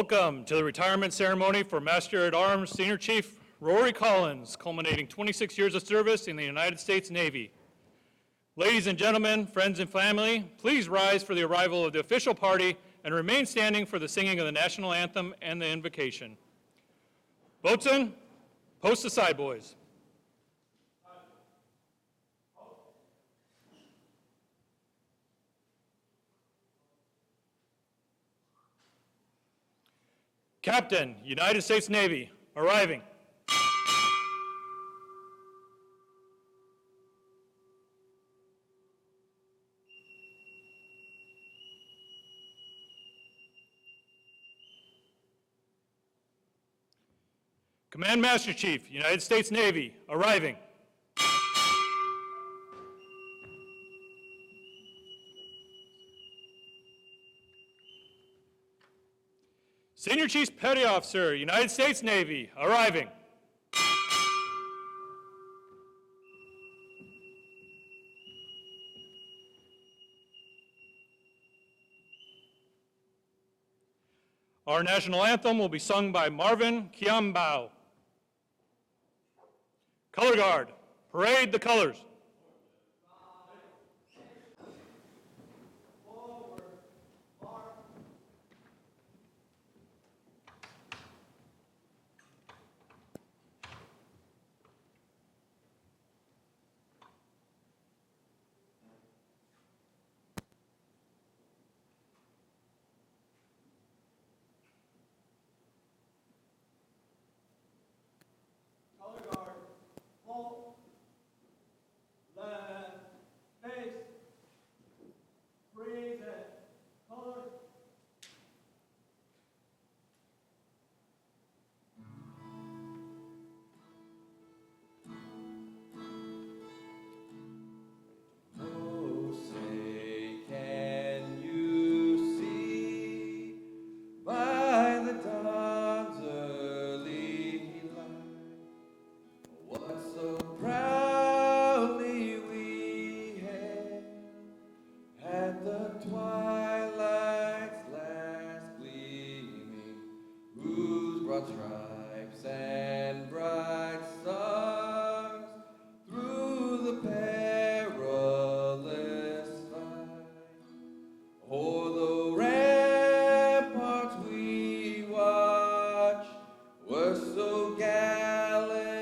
Welcome to the retirement ceremony for Master at Arms Senior Chief Rory Collins, culminating 26 years of service in the United States Navy. Ladies and gentlemen, friends and family, please rise for the arrival of the official party and remain standing for the singing of the national anthem and the invocation. Boatswain, post the side boys. Captain, United States Navy, arriving. Command Master Chief, United States Navy, arriving. Senior Chief Petty Officer, United States Navy, arriving. Our national anthem will be sung by Marvin Kiambao. Color Guard, parade the colors. Stripes and bright stars through the perilous fight. O'er the ramparts we watch were so gallantly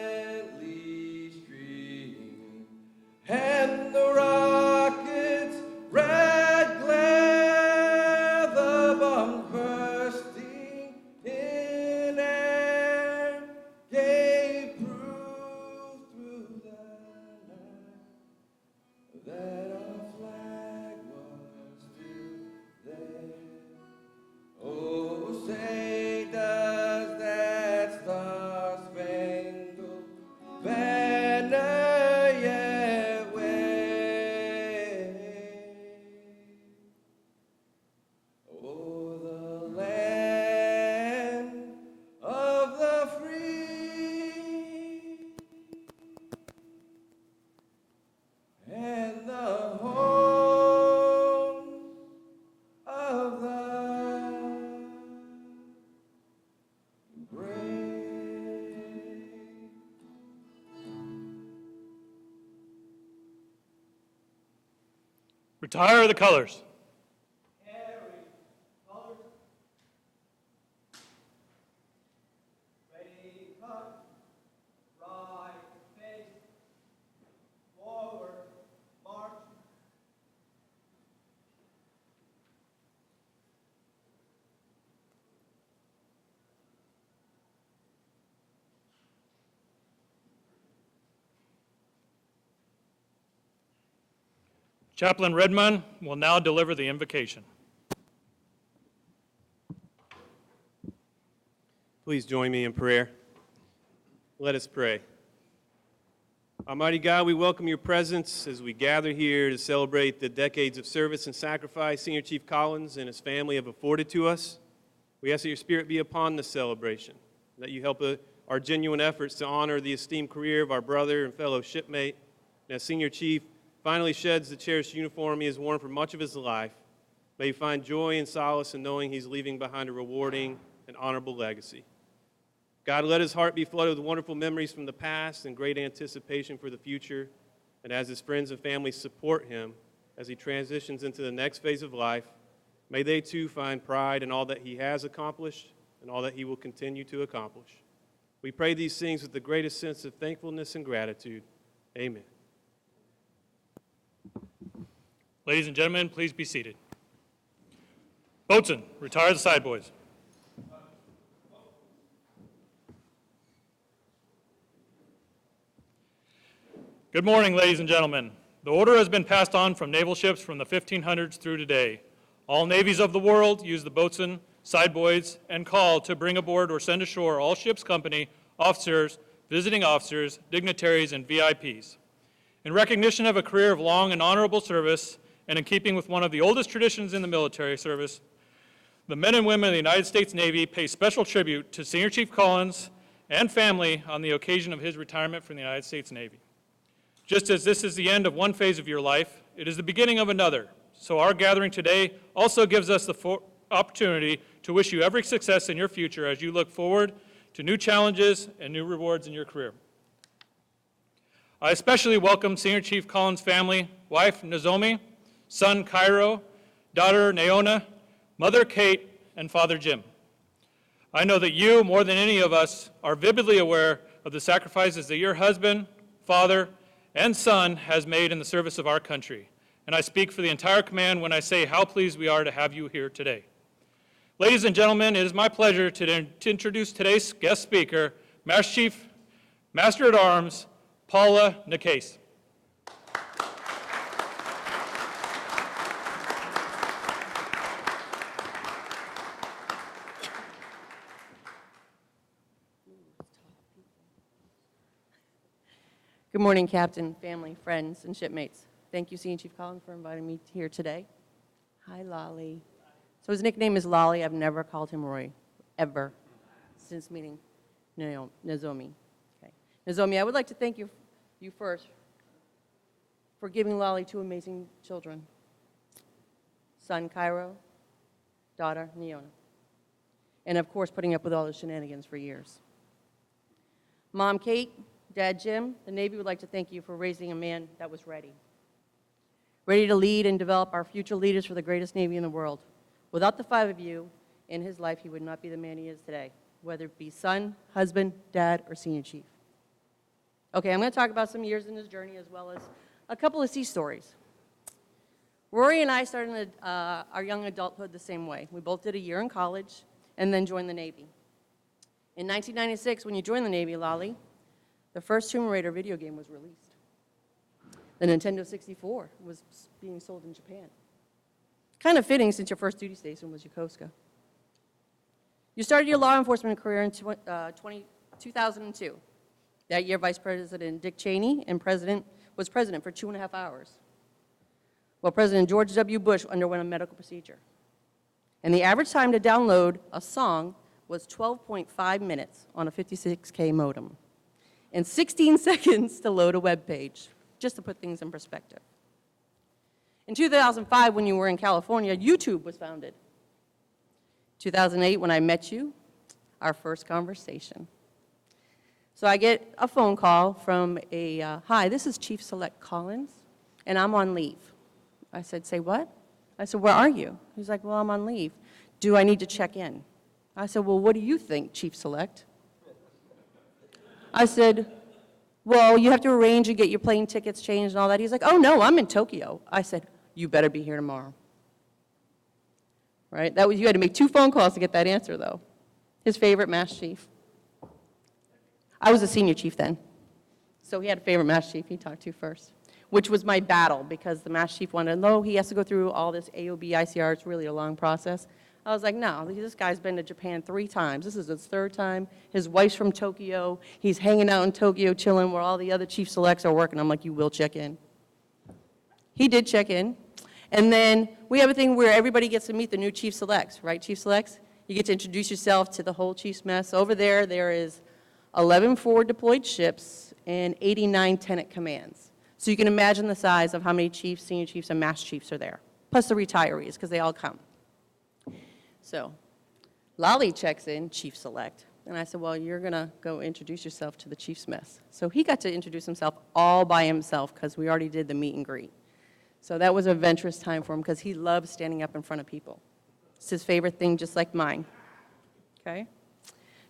streaming, and the rockets' red glare, the bombs bursting in air, gave proof through the night that our flag was still there. Oh, say does that star-spangled banner yet wave o'er the land of the free and the home of the brave. Retire the colors. Carry colors. Ready, cut. Right, face. Forward, march. Chaplain Redmond will now deliver the invocation. Please join me in prayer. Let us pray. Almighty God, we welcome your presence as we gather here to celebrate the decades of service and sacrifice Senior Chief Collins and his family have afforded to us. We ask that your spirit be upon this celebration, that you help our genuine efforts to honor the esteemed career of our brother and fellow shipmate. And as Senior Chief finally sheds the cherished uniform he has worn for much of his life, may he find joy and solace in knowing he's leaving behind a rewarding and honorable legacy. God, let his heart be flooded with wonderful memories from the past and great anticipation for the future. And as his friends and family support him as he transitions into the next phase of life, may they too find pride in all that he has accomplished and all that he will continue to accomplish. We pray these things with the greatest sense of thankfulness and gratitude. Amen. Ladies and gentlemen, please be seated. Boatswain, retire the side boys. Good morning, ladies and gentlemen. The order has been passed on from naval ships from the 1500s through today. All navies of the world use the boatswain, side boys, and call to bring aboard or send ashore all ship's company, officers, visiting officers, dignitaries, and VIPs. In recognition of a career of long and honorable service, and in keeping with one of the oldest traditions in the military service, the men and women of the United States Navy pay special tribute to Senior Chief Collins and family on the occasion of his retirement from the United States Navy. Just as this is the end of one phase of your life, it is the beginning of another. So our gathering today also gives us the opportunity to wish you every success in your future as you look forward to new challenges and new rewards in your career. I especially welcome Senior Chief Collins' family, wife Nozomi, son Cairo, daughter Naona, mother Kate, and father Jim. I know that you, more than any of us, are vividly aware of the sacrifices that your husband, father, and son has made in the service of our country. And I speak for the entire command when I say how pleased we are to have you here today. Ladies and gentlemen, it is my pleasure to introduce today's guest speaker, Master at Arms, Paula Nakase. Good morning, Captain, family, friends, and shipmates. Thank you, Senior Chief Collins, for inviting me here today. Hi, Lolly. So his nickname is Lolly. I've never called him Roy, ever, since meeting Nozomi. Okay. Nozomi, I would like to thank you first for giving Lolly two amazing children, son Cairo, daughter Naona, and of course putting up with all the shenanigans for years. Mom Kate, Dad Jim, the Navy would like to thank you for raising a man that was ready to lead and develop our future leaders for the greatest Navy in the world. Without the five of you in his life, he would not be the man he is today, whether it be son, husband, dad, or senior chief. Okay, I'm going to talk about some years in his journey as well as a couple of sea stories. Rory and I started our young adulthood the same way. We both did a year in college and then joined the Navy. In 1996, when you joined the Navy, Lolly, the first Tomb Raider video game was released. The Nintendo 64 was being sold in Japan. Kind of fitting since your first duty station was Yokosuka. You started your law enforcement career in 2002. That year, Vice President Dick Cheney was president for 2.5 hours, while President George W. Bush underwent a medical procedure. And the average time to download a song was 12.5 minutes on a 56K modem, and 16 seconds to load a web page, just to put things in perspective. In 2005, when you were in California, YouTube was founded. 2008, when I met you, our first conversation. So I get a phone call from hi, this is Chief Select Collins, and I'm on leave. I said, say what? I said, where are you? He's like, well, I'm on leave. Do I need to check in? I said, well, what do you think, Chief Select? I said, well, you have to arrange and get your plane tickets changed and all that. He's like, oh, no, I'm in Tokyo. I said, you better be here tomorrow. Right? You had to make 2 phone calls to get that answer, though. His favorite Master Chief. I was a senior chief then, so he had a favorite Master Chief he talked to first, which was my battle because the Master Chief wanted to know he has to go through all this AOB, ICR. It's really a long process. I was like, no, this guy's been to Japan 3 times. This is his 3rd time. His wife's from Tokyo. He's hanging out in Tokyo, chilling where all the other chief selects are working. I'm like, you will check in. He did check in. And then we have a thing where everybody gets to meet the new chief selects, right, chief selects? You get to introduce yourself to the whole chief's mess. Over there, there is 11 forward deployed ships and 89 tenant commands. So you can imagine the size of how many chiefs, senior chiefs, and master chiefs are there, plus the retirees, because they all come. So Lolly checks in, Chief Select. And I said, well, you're going to go introduce yourself to the Chief's mess. So he got to introduce himself all by himself because we already did the meet and greet. So that was a adventurous time for him because he loves standing up in front of people. It's his favorite thing, just like mine. Okay?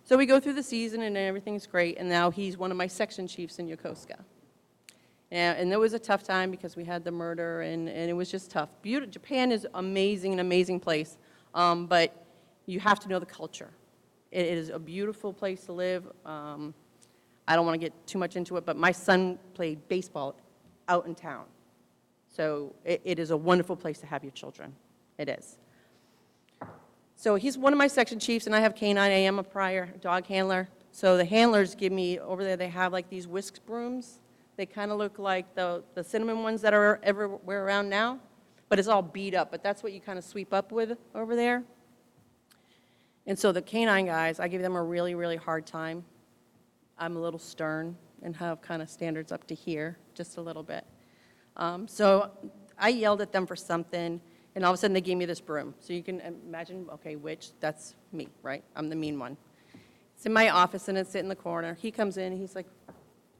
So we go through the season and everything's great, and now he's one of my section chiefs in Yokosuka. And it was a tough time because we had the murder, and it was just tough. Japan is amazing, an amazing place, but you have to know the culture. It is a beautiful place to live. I don't want to get too much into it, but my son played baseball out in town. So it is a wonderful place to have your children. It is. So he's one of my section chiefs, and I have K9. I am a prior dog handler. So the handlers give me, over there they have like these whisk brooms. They kind of look like the cinnamon ones that are everywhere around now, but it's all beat up. But that's what you kind of sweep up with over there. And so the K9 guys, I give them a really, really hard time. I'm a little stern and have kind of standards up to here, just a little bit. So I yelled at them for something, and all of a sudden they gave me this broom. So you can imagine, okay, that's me, right? I'm the mean one. It's in my office, and it's in the corner. He comes in, and he's like,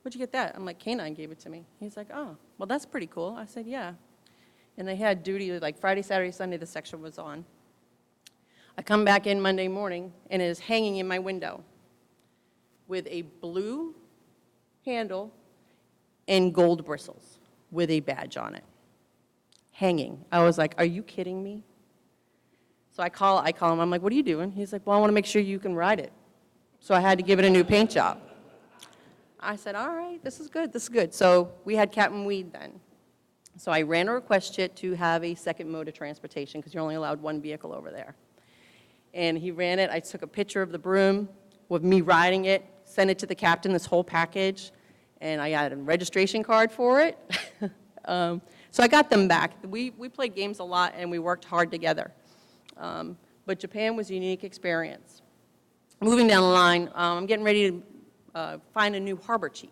where'd you get that? I'm like, K9 gave it to me. He's like, oh, well, that's pretty cool. I said, yeah. And they had duty, like Friday, Saturday, Sunday, the section was on. I come back in Monday morning, and it is hanging in my window with a blue handle and gold bristles with a badge on it, hanging. I was like, are you kidding me? So I call him. I'm like, what are you doing? He's like, well, I want to make sure you can ride it. So I had to give it a new paint job. I said, all right, this is good. So we had Captain Weed then. So I ran a request sheet to have a second mode of transportation because you're only allowed one vehicle over there. And he ran it. I took a picture of the broom with me riding it, sent it to the captain, this whole package, and I got a registration card for it. So I got them back. We played games a lot, and we worked hard together. But Japan was a unique experience. Moving down the line, I'm getting ready to find a new harbor chief.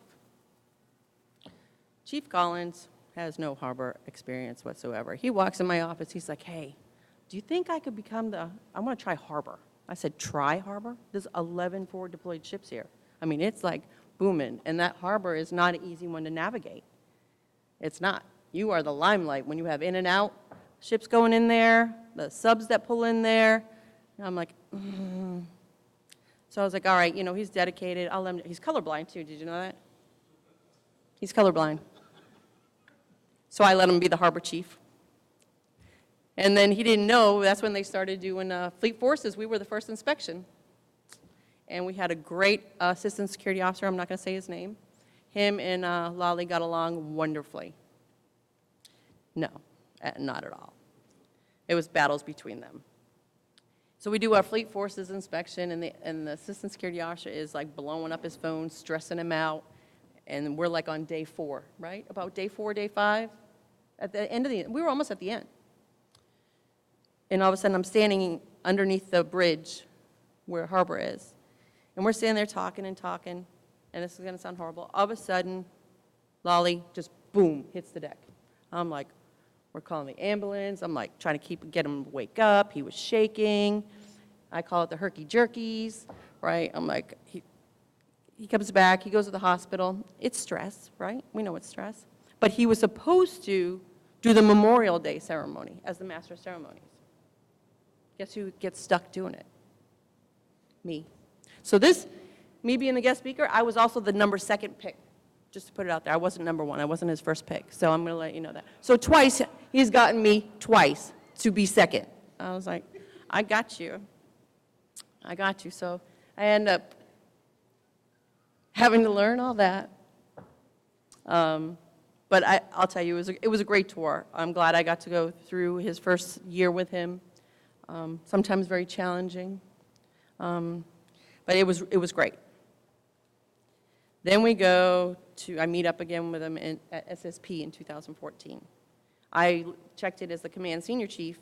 Chief Collins has no harbor experience whatsoever. He walks in my office. He's like, hey, do you think I could become I want to try harbor. I said, try harbor? There's 11 forward deployed ships here. I mean, it's like booming, and that harbor is not an easy one to navigate. It's not. You are the limelight when you have in and out ships going in there, the subs that pull in there. And I'm like, So I was like, all right, he's dedicated. I'll let him. He's colorblind, too. Did you know that? He's colorblind. So I let him be the harbor chief. And then he didn't know, that's when they started doing fleet forces. We were the first inspection. And we had a great assistant security officer. I'm not going to say his name. Him and Lolly got along wonderfully. No, not at all. It was battles between them. So we do our fleet forces inspection, and the assistant security officer is like blowing up his phone, stressing him out. And we're like on day 4, right? About day 4, day 5. At the end of we were almost at the end. And all of a sudden, I'm standing underneath the bridge where harbor is. And we're standing there talking, and this is going to sound horrible. All of a sudden, Lolly just, boom, hits the deck. I'm like, we're calling the ambulance. I'm like trying to get him to wake up. He was shaking. I call it the herky-jerkies, right? I'm like, he comes back. He goes to the hospital. It's stress, right? We know it's stress. But he was supposed to do the Memorial Day ceremony as the master of ceremonies. Guess who gets stuck doing it? Me. So me being the guest speaker, I was also the number 2nd pick. Just to put it out there, I wasn't number 1. I wasn't his first pick. So I'm going to let you know that. So twice, he's gotten me twice to be 2nd. I was like, I got you. So I end up having to learn all that. But I'll tell you, it was a great tour. I'm glad I got to go through his first year with him. Sometimes very challenging, but it was great. Then I meet up again with him at SSP in 2014. I checked it as the Command Senior Chief,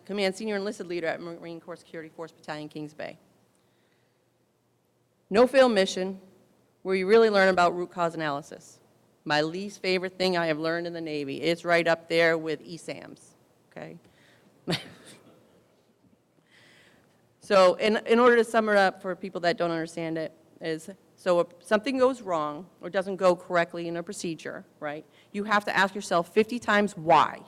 Command Senior Enlisted Leader at Marine Corps Security Force Battalion, Kings Bay. No-fail mission where you really learn about root cause analysis. My least favorite thing I have learned in the Navy. It's right up there with ESAMs, okay? So in order to sum it up for people that don't understand it, is so if something goes wrong or doesn't go correctly in a procedure, right, you have to ask yourself 50 times why.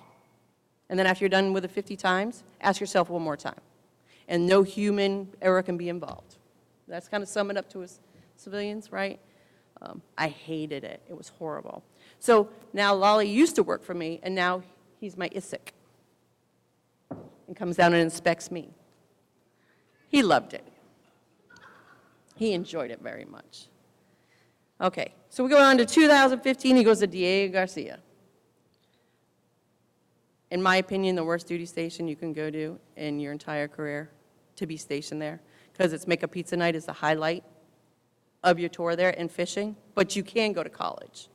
And then after you're done with it 50 times, ask yourself one more time. And no human error can be involved. That's kind of sum it up to us civilians, right? I hated it. It was horrible. So now Lolly used to work for me, and now he's my ISIC and comes down and inspects me. He loved it. He enjoyed it very much. Okay, so we go on to 2015. He goes to Diego Garcia. In my opinion, the worst duty station you can go to in your entire career, to be stationed there, because it's Make a Pizza Night is the highlight of your tour there and fishing, but you can go to college,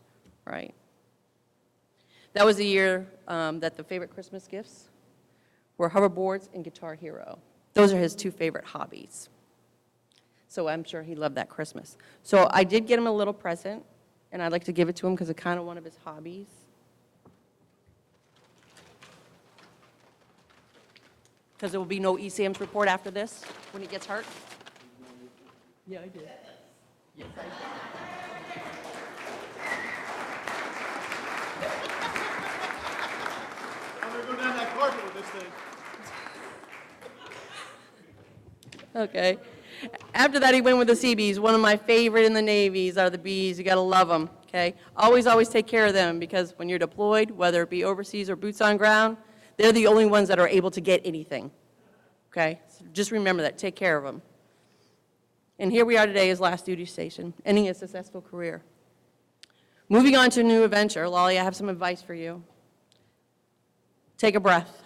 right? That was the year that the favorite Christmas gifts were hoverboards and Guitar Hero. Those are his two favorite hobbies. So I'm sure he loved that Christmas. So I did get him a little present, and I'd like to give it to him because it's kind of one of his hobbies. Because there will be no ECM's report after this when he gets hurt. Yeah, I did. Yes, I did. I'm going to go down that carpet with this thing. Okay. After that, he went with the Seabees. One of my favorite in the Navies are the bees. You got to love them, okay? Always, always take care of them because when you're deployed, whether it be overseas or boots on ground, they're the only ones that are able to get anything, okay? So just remember that. Take care of them. And here we are today, his last duty station, ending a successful career. Moving on to a new adventure. Lolly, I have some advice for you. Take a breath.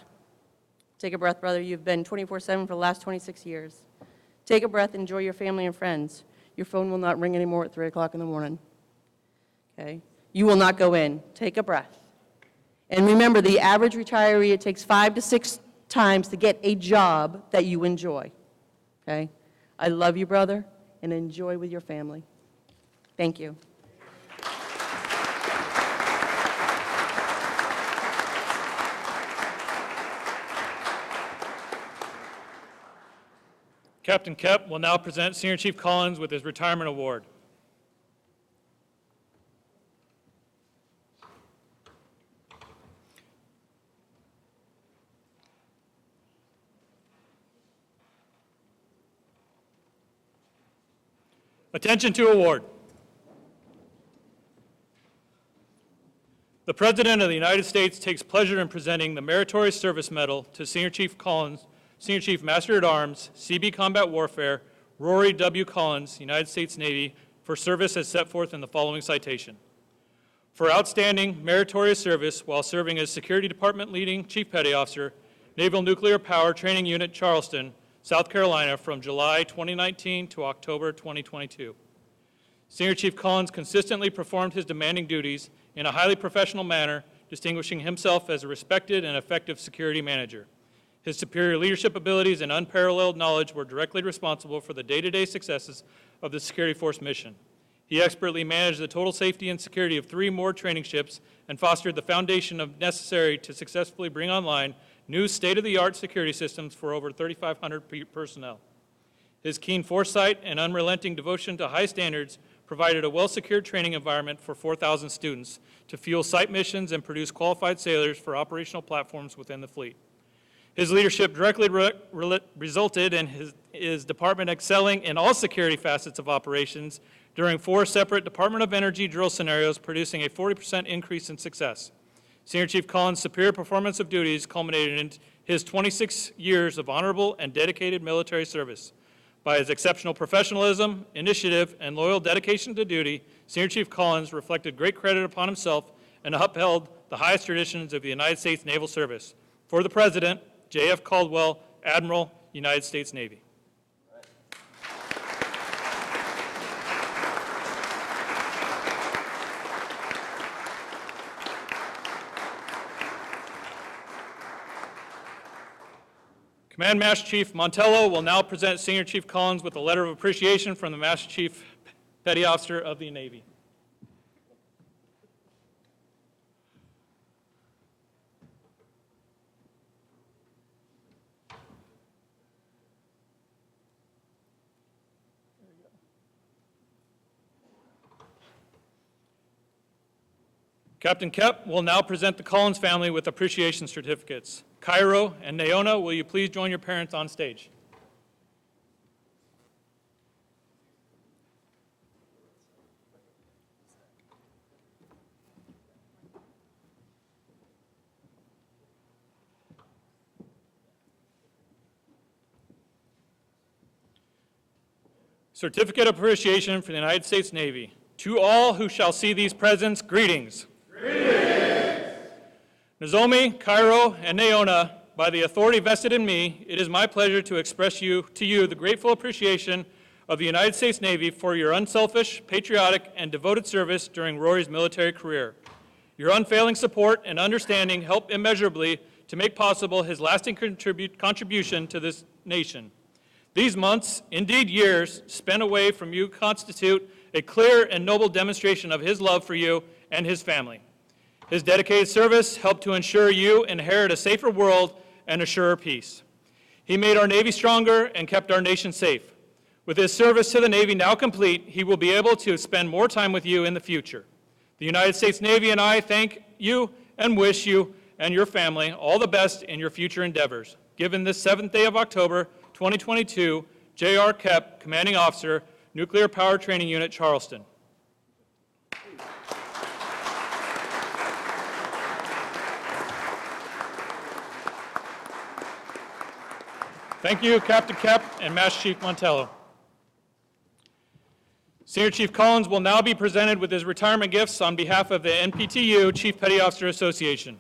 Take a breath, brother. You've been 24/7 for the last 26 years. Take a breath, enjoy your family and friends. Your phone will not ring anymore at 3 o'clock in the morning, okay? You will not go in. Take a breath. And remember, the average retiree, it takes 5 to 6 times to get a job that you enjoy, okay? I love you, brother, and enjoy with your family. Thank you. Captain Kep will now present Senior Chief Collins with his retirement award. Attention to award. The President of the United States takes pleasure in presenting the Meritorious Service Medal to Senior Chief Collins, Senior Chief Master-at-Arms, CB Combat Warfare, Rory W. Collins, United States Navy, for service as set forth in the following citation. For outstanding meritorious service while serving as Security Department Leading Chief Petty Officer, Naval Nuclear Power Training Unit, Charleston, South Carolina, from July 2019 to October 2022. Senior Chief Collins consistently performed his demanding duties in a highly professional manner, distinguishing himself as a respected and effective security manager. His superior leadership abilities and unparalleled knowledge were directly responsible for the day-to-day successes of the Security Force mission. He expertly managed the total safety and security of 3 moored training ships and fostered the foundation necessary to successfully bring online new state-of-the-art security systems for over 3,500 personnel. His keen foresight and unrelenting devotion to high standards provided a well-secured training environment for 4,000 students to fuel site missions and produce qualified sailors for operational platforms within the fleet. His leadership directly resulted in his department excelling in all security facets of operations during 4 separate Department of Energy drill scenarios, producing a 40% increase in success. Senior Chief Collins' superior performance of duties culminated in his 26 years of honorable and dedicated military service. By his exceptional professionalism, initiative, and loyal dedication to duty, Senior Chief Collins reflected great credit upon himself and upheld the highest traditions of the United States Naval Service. For the President, J.F. Caldwell, Admiral, United States Navy. Command Master Chief Montello will now present Senior Chief Collins with a letter of appreciation from the Master Chief Petty Officer of the Navy. Captain Kep will now present the Collins family with appreciation certificates. Cairo and Naona, will you please join your parents on stage? Certificate of Appreciation for the United States Navy. To all who shall see these presents, greetings. Greetings. Nozomi, Cairo, and Naona, by the authority vested in me, it is my pleasure to express to you the grateful appreciation of the United States Navy for your unselfish, patriotic, and devoted service during Rory's military career. Your unfailing support and understanding helped immeasurably to make possible his lasting contribution to this nation. These months, indeed years, spent away from you constitute a clear and noble demonstration of his love for you and his family. His dedicated service helped to ensure you inherit a safer world and a surer peace. He made our Navy stronger and kept our nation safe. With his service to the Navy now complete, he will be able to spend more time with you in the future. The United States Navy and I thank you and wish you and your family all the best in your future endeavors. Given this 7th day of October, 2022, J.R. Kep, Commanding Officer, Nuclear Power Training Unit, Charleston. Thank you, Captain Kep and Master Chief Montello. Senior Chief Collins will now be presented with his retirement gifts on behalf of the NPTU Chief Petty Officer Association.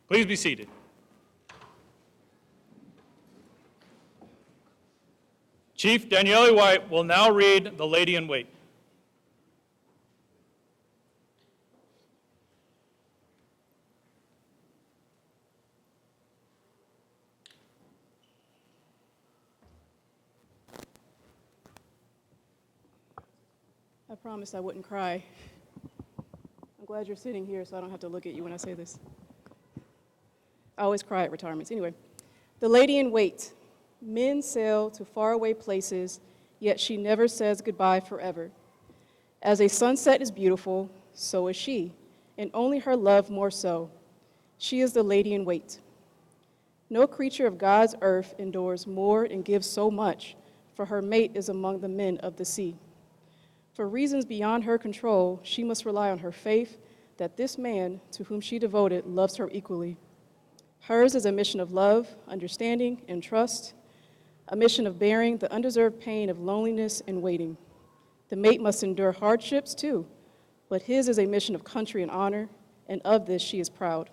Please be seated. Chief Daniele White will now read the Lady in Wait. I promised I wouldn't cry. I'm glad you're sitting here so I don't have to look at you when I say this. I always cry at retirements. Anyway, the lady in wait. Men sail to faraway places, yet she never says goodbye forever. As a sunset is beautiful, so is she, and only her love more so. She is the lady in wait. No creature of God's earth endures more and gives so much, for her mate is among the men of the sea. For reasons beyond her control, she must rely on her faith that this man to whom she devoted loves her equally. Hers is a mission of love, understanding, and trust, a mission of bearing the undeserved pain of loneliness and waiting. The mate must endure hardships too, but his is a mission of country and honor, and of this she is proud.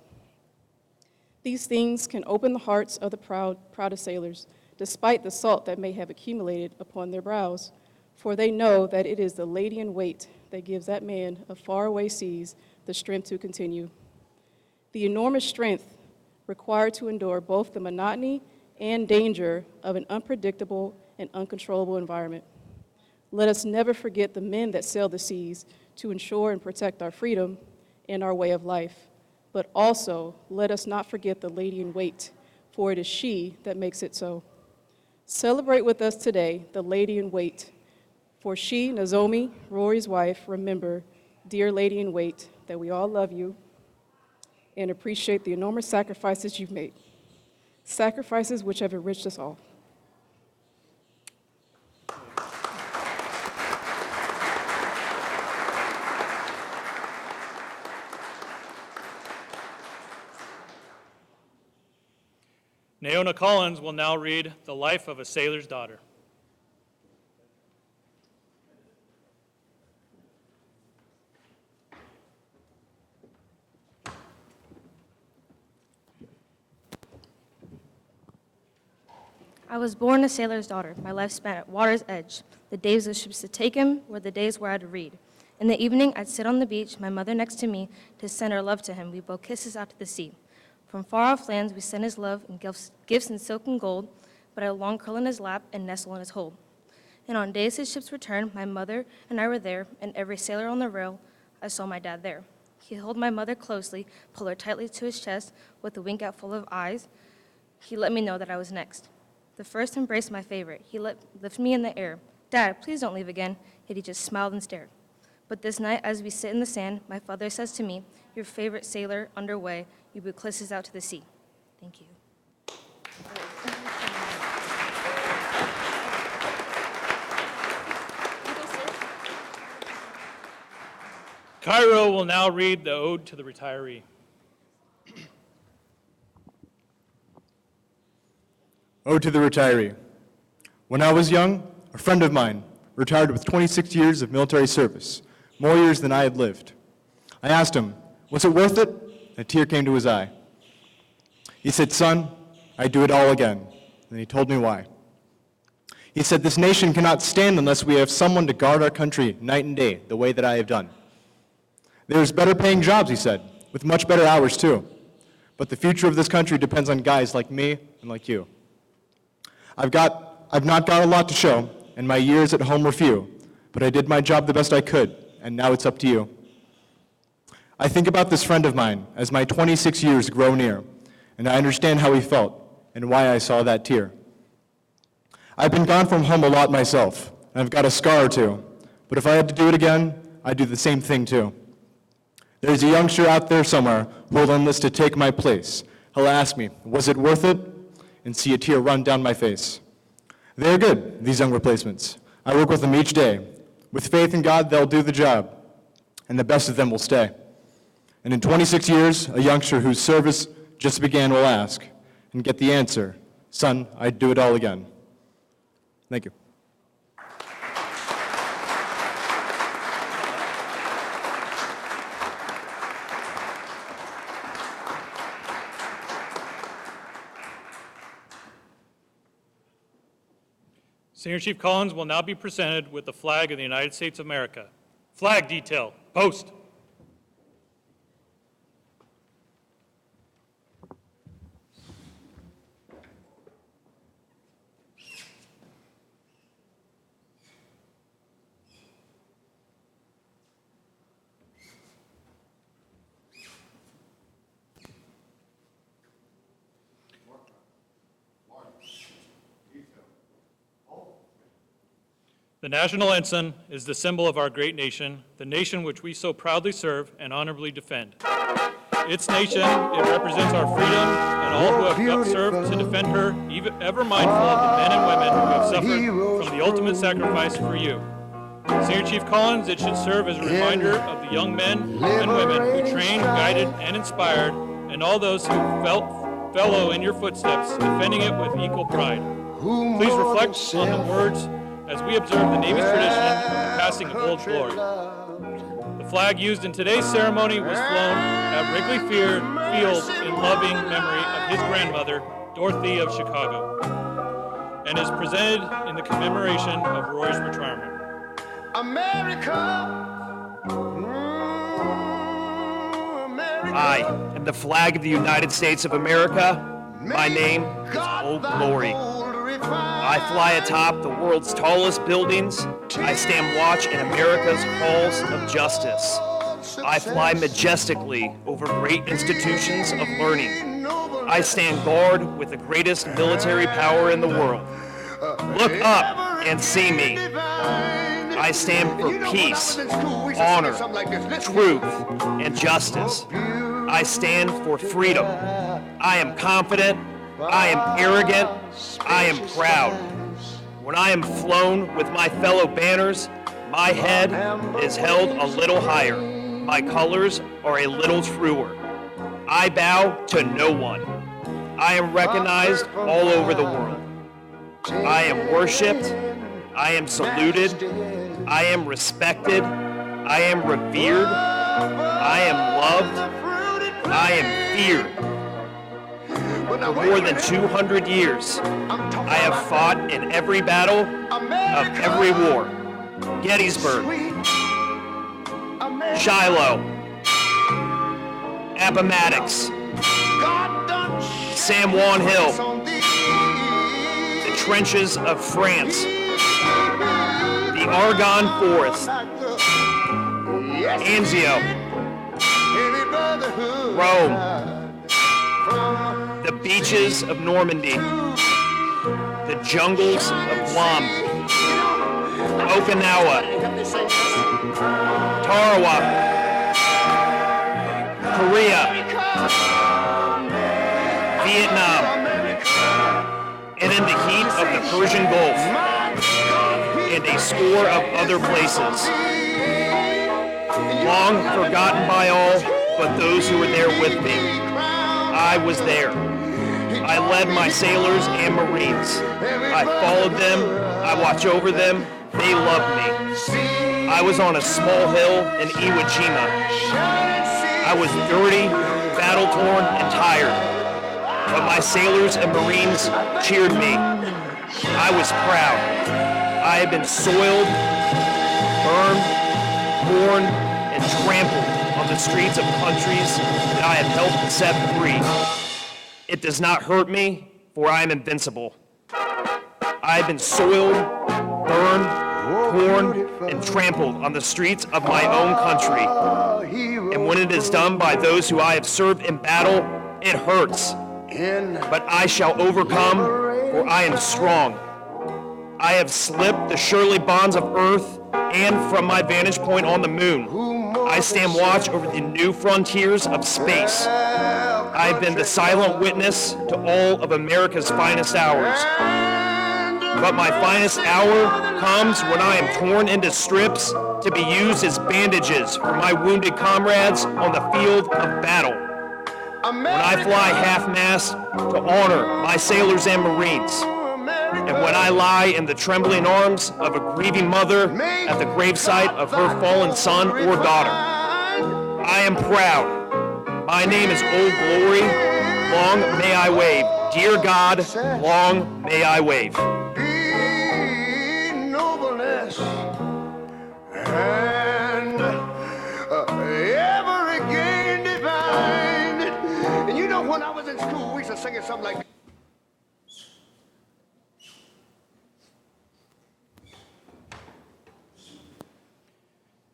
These things can open the hearts of the proudest sailors, despite the salt that may have accumulated upon their brows, for they know that it is the lady in wait that gives that man of faraway seas the strength to continue. The enormous strength required to endure both the monotony and danger of an unpredictable and uncontrollable environment. Let us never forget the men that sail the seas to ensure and protect our freedom and our way of life, but also let us not forget the lady in wait, for it is she that makes it so. Celebrate with us today the lady in wait, for she, Nozomi, Rory's wife, remember, dear lady in wait, that we all love you and appreciate the enormous sacrifices you've made, sacrifices which have enriched us all. Naona Collins will now read The Life of a Sailor's Daughter. I was born a sailor's daughter. My life spent at water's edge. The days of ships to take him were the days where I'd read. In the evening, I'd sit on the beach, my mother next to me, to send our love to him. We blow kisses out to the sea. From far-off lands, we send his love and gifts in silk and gold, but I long curl in his lap and nestle in his hold. And on days his ships returned, my mother and I were there, and every sailor on the rail, I saw my dad there. He held my mother closely, pulled her tightly to his chest with a wink out full of eyes. He let me know that I was next. The first embrace, my favorite. He lifted me in the air. Dad, please don't leave again. Yet he just smiled and stared. But this night, as we sit in the sand, my father says to me, your favorite sailor underway, you blew kisses out to the sea. Thank you. Cairo will now read the Ode to the Retiree. Ode to the Retiree. When I was young, a friend of mine retired with 26 years of military service, more years than I had lived. I asked him, was it worth it? A tear came to his eye. He said, son, I'd do it all again. And he told me why. He said, this nation cannot stand unless we have someone to guard our country night and day, the way that I have done. There's better paying jobs, he said, with much better hours too. But the future of this country depends on guys like me and like you. I've not got a lot to show, and my years at home were few, but I did my job the best I could, and now it's up to you. I think about this friend of mine as my 26 years grow near, and I understand how he felt and why I saw that tear. I've been gone from home a lot myself, and I've got a scar or two, but if I had to do it again, I'd do the same thing too. There's a youngster out there somewhere who will enlist to take my place. He'll ask me, was it worth it? And see a tear run down my face. They're good, these young replacements. I work with them each day. With faith in God, they'll do the job, and the best of them will stay. And in 26 years, a youngster whose service just began will ask and get the answer, son, I'd do it all again. Thank you. Senior Chief Collins will now be presented with the flag of the United States of America. Flag detail, post. The national ensign is the symbol of our great nation, the nation which we so proudly serve and honorably defend. Its nation, it represents our freedom and all who have served to defend her, ever mindful of the men and women who have suffered from the ultimate sacrifice for you. Senior Chief Collins, it should serve as a reminder of the young men and women who trained, guided, and inspired, and all those who follow in your footsteps, defending it with equal pride. Please reflect on the words as we observe the Navy's tradition of the passing of Old Glory. The flag used in today's ceremony was flown at Wrigley Field in loving memory of his grandmother, Dorothy of Chicago, and is presented in the commemoration of Rory's retirement. America. I am the flag of the United States of America. My name is Old Glory. I fly atop the world's tallest buildings. I stand watch in America's halls of justice. I fly majestically over great institutions of learning. I stand guard with the greatest military power in the world. Look up and see me. I stand for peace, honor, truth, and justice. I stand for freedom. I am confident. I am arrogant. I am proud. When I am flown with my fellow banners, my head is held a little higher. My colors are a little truer. I bow to no one. I am recognized all over the world. I am worshipped. I am saluted. I am respected. I am revered. I am loved. I am feared. For more than 200 years, I have fought in every battle of every war. Gettysburg, Shiloh, Appomattox, San Juan Hill, the trenches of France, the Argonne Forest, Anzio, Rome, the beaches of Normandy, the jungles of Guam, Okinawa, Tarawa, Korea, Vietnam, and in the heat of the Persian Gulf, and a score of other places. Long forgotten by all but those who were there with me. I was there. I led my sailors and Marines. I followed them. I watched over them. They loved me. I was on a small hill in Iwo Jima. I was dirty, battle-torn, and tired. But my sailors and Marines cheered me. I was proud. I had been soiled, burned, torn, and trampled on the streets of countries that I have helped set free. It does not hurt me, for I am invincible. I have been soiled, burned, torn, and trampled on the streets of my own country. And when it is done by those who I have served in battle, it hurts. But I shall overcome, for I am strong. I have slipped the surely bonds of earth, and from my vantage point on the moon, I stand watch over the new frontiers of space. I have been the silent witness to all of America's finest hours. But my finest hour comes when I am torn into strips to be used as bandages for my wounded comrades on the field of battle. When I fly half-mast to honor my sailors and Marines. And when I lie in the trembling arms of a grieving mother at the gravesite of her fallen son or daughter. I am proud. My name is Old Glory. Long may I wave. Dear God, long may I wave. Nobleness and ever again divine. And you know, when I was in school, we used to sing it something like.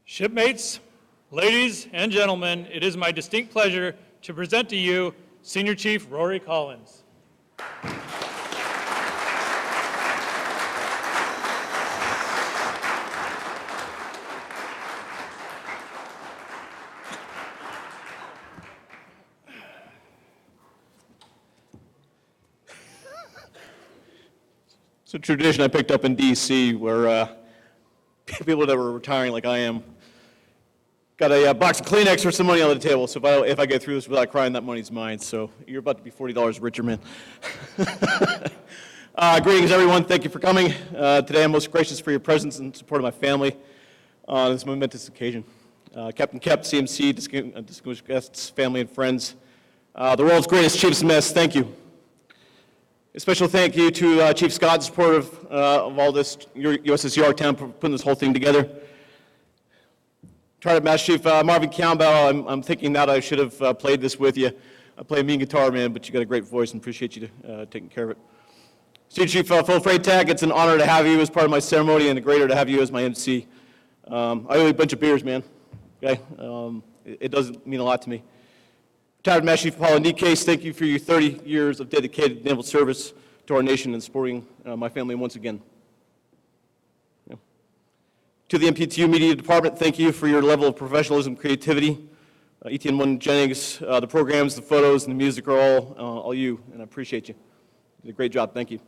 Shipmates, ladies and gentlemen, it is my distinct pleasure to present to you Senior Chief Rory Collins. It's a tradition I picked up in D.C. where people that were retiring like I am got a box of Kleenex for some money on the table, so if I get through this without crying, that money's mine. So you're about to be $40 richer, man. Greetings, everyone. Thank you for coming. Today I'm most gracious for your presence and support of my family on this momentous occasion. Captain Kep, CMC, distinguished guests, family, and friends. The world's greatest chiefs mess, thank you. A special thank you to Chief Scott, supportive of all this, USS Yorktown, for putting this whole thing together. Retired Master Chief Marvin Campbell, I'm thinking that I should have played this with you. I play a mean guitar, man, but you got a great voice and appreciate you taking care of it. Senior Chief Phil Freitag, it's an honor to have you as part of my ceremony and a greater to have you as my MC. I owe you a bunch of beers, man. Okay? It does mean a lot to me. Retired Master Chief Paula Nikes, thank you for your 30 years of dedicated naval service to our nation and supporting my family once again. Yeah. To the MPTU Media Department, thank you for your level of professionalism, creativity. ETN1 Jennings, the programs, the photos, and the music are all you, and I appreciate you. You did a great job, thank you.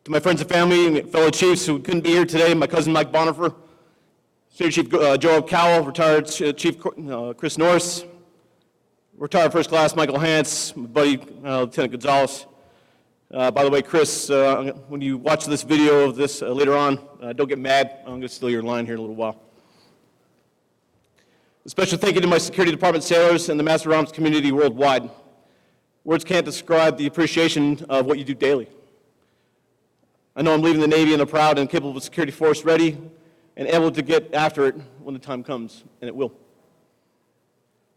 To my friends and family and fellow chiefs who couldn't be here today, my cousin Mike Bonifer, Senior Chief Joe Cowell, retired Chief Chris Norris, retired First Class Michael Hance, my buddy Lieutenant Gonzalez. By the way, Chris, when you watch this video of this later on, don't get mad. I'm going to steal your line here in a little while. A special thank you to my security department sailors and the Master Arms community worldwide. Words can't describe the appreciation of what you do daily. I know I'm leaving the Navy in a proud and capable security force, ready and able to get after it when the time comes, and it will.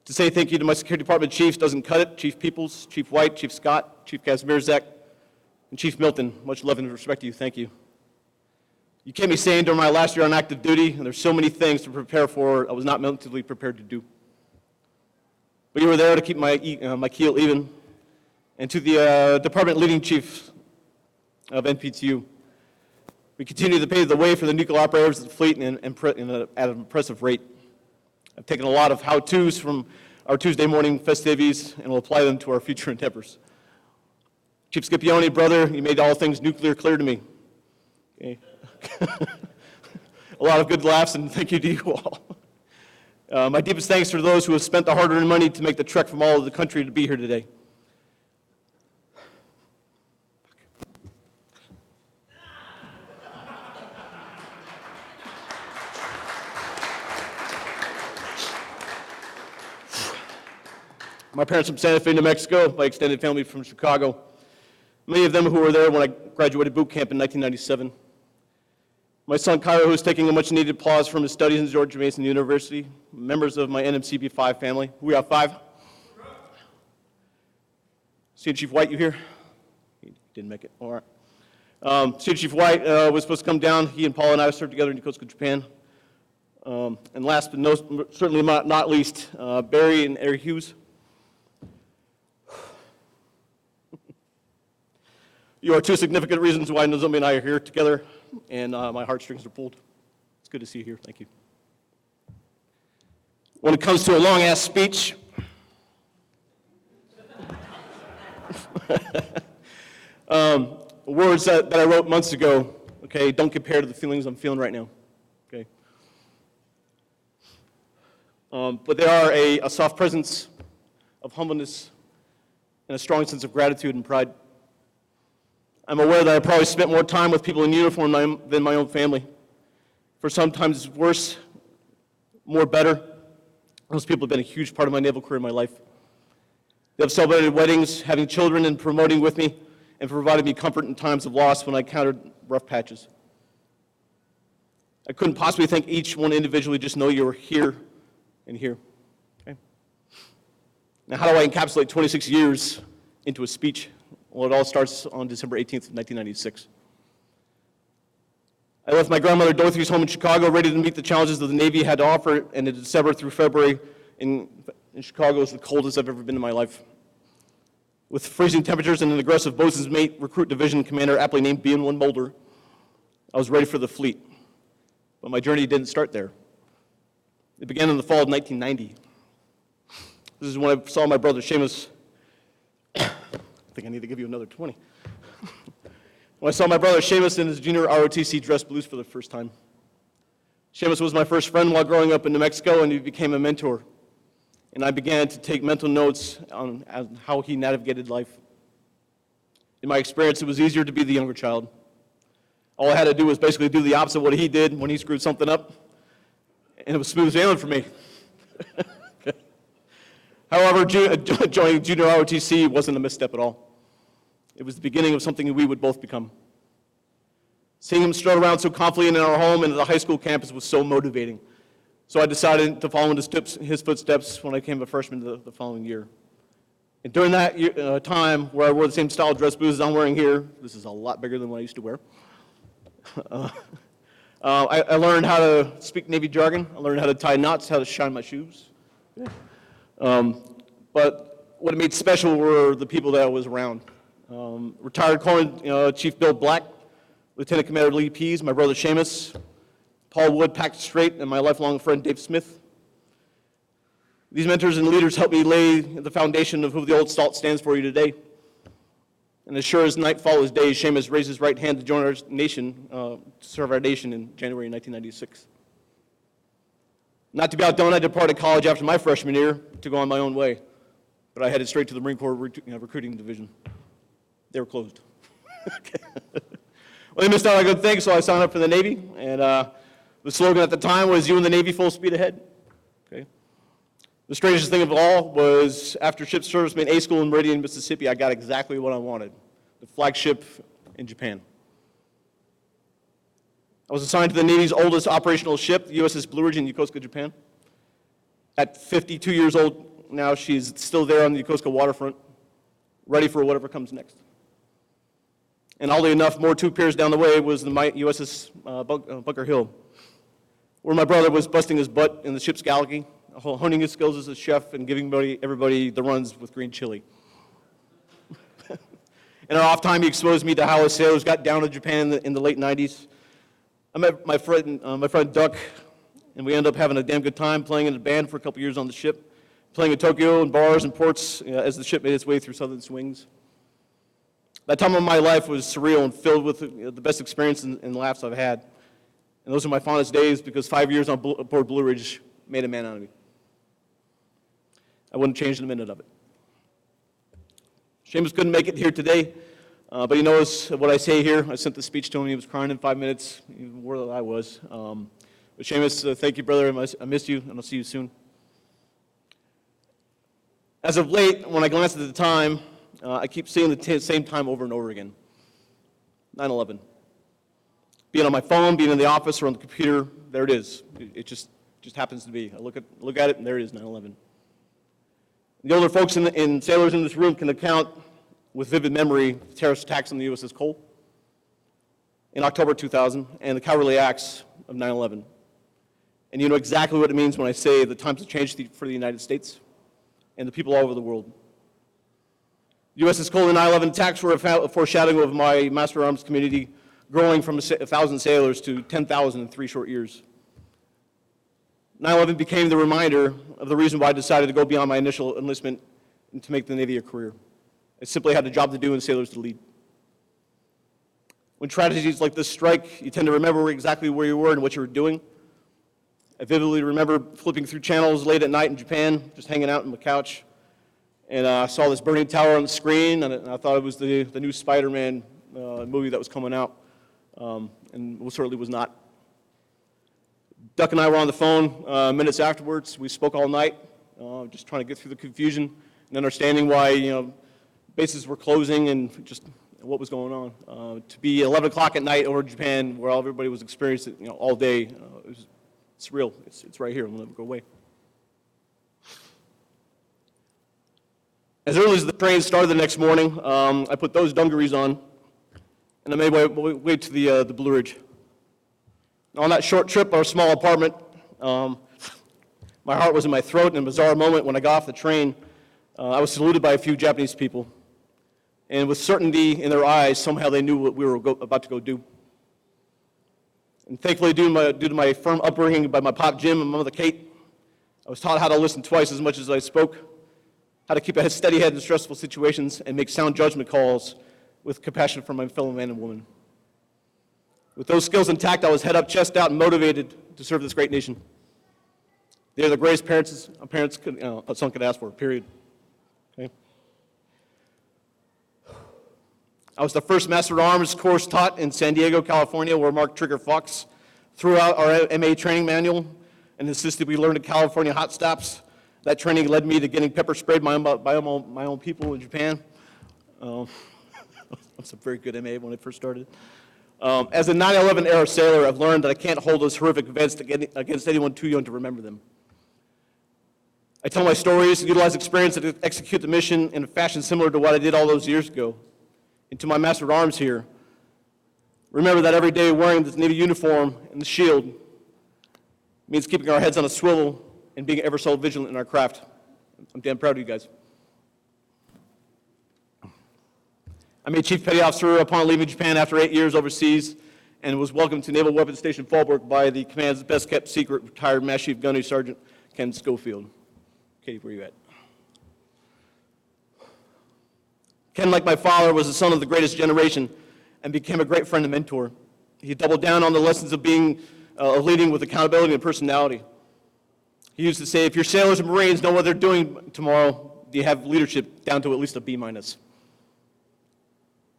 To say thank you to my security department chiefs doesn't cut it. Chief Peoples, Chief White, Chief Scott, Chief Kazmierzak, and Chief Milton, much love and respect to you, thank you. You kept me sane during my last year on active duty, and there's so many things to prepare for I was not mentally prepared to do. But you were there to keep my keel even. And to the department leading chief of NPTU, we continue to pave the way for the nuclear operators of the fleet at an impressive rate. I've taken a lot of how-tos from our Tuesday morning festivities and will apply them to our future endeavors. Chief Scipione, brother, you made all things nuclear clear to me. Okay. A lot of good laughs, and thank you to you all. My deepest thanks to those who have spent the hard-earned money to make the trek from all over the country to be here today. My parents from Santa Fe, New Mexico, my extended family from Chicago, many of them who were there when I graduated boot camp in 1997. My son Cairo, who's taking a much-needed applause from his studies in George Mason University, members of my NMCB 5 family. We have 5. Senior Chief White, you here? He didn't make it. All right. Senior Chief White was supposed to come down. He and Paul and I served together in Yokosuka, Japan. And last but certainly not least, Barry and Eric Hughes. You are 2 significant reasons why Nozomi and I are here together, and my heartstrings are pulled. It's good to see you here. Thank you. When it comes to a long-ass speech, words that I wrote months ago, okay, don't compare to the feelings I'm feeling right now, okay? But they are a soft presence of humbleness and a strong sense of gratitude and pride. I'm aware that I probably spent more time with people in uniform than my own family. For sometimes worse, more better. Those people have been a huge part of my naval career in my life. They have celebrated weddings, having children, and promoting with me, and provided me comfort in times of loss when I encountered rough patches. I couldn't possibly thank each one individually, just know you were here and here. Okay? Now, how do I encapsulate 26 years into a speech? Well, it all starts on December 18th, 1996. I left my grandmother Dorothy's home in Chicago, ready to meet the challenges that the Navy had to offer, and in December through February in Chicago was the coldest I've ever been in my life. With freezing temperatures and an aggressive bosun's mate recruit division commander aptly named BN-1 Mulder, I was ready for the fleet. But my journey didn't start there. It began in the fall of 1990. This is when I saw my brother Seamus. I think I need to give you another 20. When I saw my brother Seamus in his junior ROTC dress blues for the first time. Seamus was my first friend while growing up in New Mexico, and he became a mentor. And I began to take mental notes on how he navigated life. In my experience, it was easier to be the younger child. All I had to do was basically do the opposite of what he did when he screwed something up, and it was smooth sailing for me. Okay. However, joining junior ROTC wasn't a misstep at all. It was the beginning of something we would both become. Seeing him strut around so confidently in our home and at the high school campus was so motivating. So I decided to follow in his footsteps when I became a freshman the following year. And during that time where I wore the same style dress blues as I'm wearing here, this is a lot bigger than what I used to wear, I learned how to speak Navy jargon. I learned how to tie knots, how to shine my shoes. But what it made special were the people that I was around. Retired Corps Chief Bill Black, Lieutenant Commander Lee Pease, my brother Seamus, Paul Wood, Packed Straight, and my lifelong friend Dave Smith. These mentors and leaders helped me lay the foundation of who the Old Salt stands for you today. And as sure as night follows day, Seamus raised his right hand to join our nation, to serve our nation in January 1996. Not to be outdone, I departed college after my freshman year to go on my own way. But I headed straight to the Marine Corps recruiting division. They were closed. Okay. Well, they missed out on a good thing, so I signed up for the Navy. And the slogan at the time was, "You and the Navy, full speed ahead." Okay. The strangest thing of all was after ship serviceman A school in Meridian, Mississippi, I got exactly what I wanted, the flagship in Japan. I was assigned to the Navy's oldest operational ship, the USS Blue Ridge in Yokosuka, Japan. At 52 years old now, she's still there on the Yokosuka waterfront, ready for whatever comes next. And oddly enough, more 2 piers down the way was the USS Bunker Hill, where my brother was busting his butt in the ship's galley, honing his skills as a chef and giving everybody the runs with green chili. In our off time, he exposed me to how his sailors got down to Japan in the late 90s. I met my friend Duck, and we ended up having a damn good time playing in a band for a couple years on the ship, playing in Tokyo and bars and ports as the ship made its way through southern swings. That time of my life was surreal and filled with the best experience and laughs I've had. And those are my fondest days because 5 years on board Blue Ridge made a man out of me. I wouldn't change a minute of it. Seamus couldn't make it here today, but he knows what I say here. I sent the speech to him. He was crying in 5 minutes, even more than I was. But Seamus, thank you, brother. I missed you, and I'll see you soon. As of late, when I glance at the time, I keep seeing the same time over and over again. 9/11. Being on my phone, being in the office or on the computer, there it is. It just happens to be. I look at it, and there it is, 9/11. The older folks and sailors in this room can account with vivid memory the terrorist attacks on the USS Cole in October 2000 and the cowardly acts of 9/11. And you know exactly what it means when I say the times have changed for the United States and the people all over the world. USS Cole and 9/11 attacks were a foreshadowing of my Master Arms community growing from 1,000 sailors to 10,000 in 3 short years. 9/11 became the reminder of the reason why I decided to go beyond my initial enlistment and to make the Navy a career. I simply had a job to do and sailors to lead. When tragedies like this strike, you tend to remember exactly where you were and what you were doing. I vividly remember flipping through channels late at night in Japan, just hanging out on the couch, and I saw this burning tower on the screen, and I thought it was the new Spider-Man movie that was coming out, and it certainly was not. Duck and I were on the phone minutes afterwards. We spoke all night, just trying to get through the confusion and understanding why bases were closing and just what was going on. To be 11 o'clock at night over Japan, where everybody was experiencing it, all day, it's real. It's right here. It'll never go away. As early as the train started the next morning, I put those dungarees on, and I made my way to the Blue Ridge. On that short trip, our small apartment, my heart was in my throat in a bizarre moment when I got off the train. I was saluted by a few Japanese people, and with certainty in their eyes, somehow they knew what we were about to go do. And thankfully, due to my firm upbringing by my pop Jim and mother Kate, I was taught how to listen twice as much as I spoke, how to keep a steady head in stressful situations, and make sound judgment calls with compassion for my fellow man and woman. With those skills intact, I was head up, chest out, and motivated to serve this great nation. They're the greatest parents a son could ask for, period. Okay? I was the first Master Arms course taught in San Diego, California, where Mark Trigger Fox threw out our MA training manual and insisted we learn the California hot stops. That training led me to getting pepper sprayed by my own people in Japan. I was a very good MA when I first started. As a 9/11 era sailor, I've learned that I can't hold those horrific events against anyone too young to remember them. I tell my stories and utilize experience to execute the mission in a fashion similar to what I did all those years ago. And to my Master at Arms here, remember that every day wearing this Navy uniform and the shield means keeping our heads on a swivel and being ever so vigilant in our craft. I'm damn proud of you guys. I made Chief Petty Officer upon leaving Japan after 8 years overseas and was welcomed to Naval Weapons Station Fallbrook by the command's best-kept secret, retired Master Chief Gunnery Sergeant Ken Schofield. Katie, where are you at? Ken, like my father, was the son of the greatest generation and became a great friend and mentor. He doubled down on the lessons of leading with accountability and personality. He used to say, if your sailors and Marines know what they're doing tomorrow, you have leadership down to at least a B-.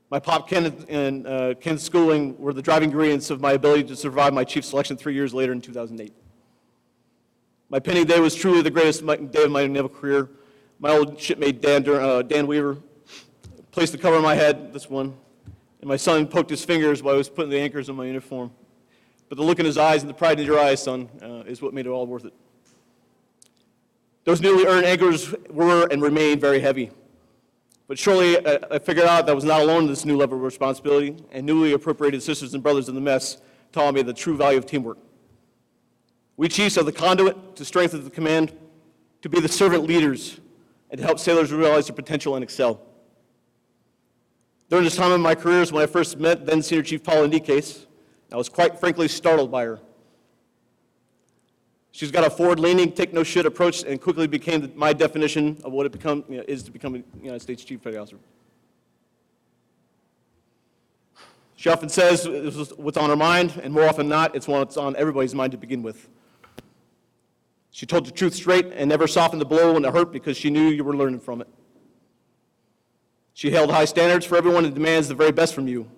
My pop, Ken, and Ken's schooling were the driving ingredients of my ability to survive my chief selection 3 years later in 2008. My penning day was truly the greatest day of my naval career. My old shipmate, Dan Weaver, placed the cover on my head, this one, and my son poked his fingers while I was putting the anchors on my uniform. But the look in his eyes and the pride in your eyes, son, is what made it all worth it. Those newly earned anchors were and remain very heavy. But shortly, I figured out that I was not alone in this new level of responsibility, and newly appropriated sisters and brothers in the mess taught me the true value of teamwork. We chiefs are the conduit to strengthen the command, to be the servant leaders, and to help sailors realize their potential and excel. During this time in my careers, when I first met then Senior Chief Paula Nikes, I was quite frankly startled by her. She's got a forward-leaning, take-no-shit approach, and quickly became my definition of what it is to become a United States Chief Petty Officer. She often says this is what's on her mind, and more often than not, it's what's on everybody's mind to begin with. She told the truth straight and never softened the blow when it hurt because she knew you were learning from it. She held high standards for everyone and demands the very best from you.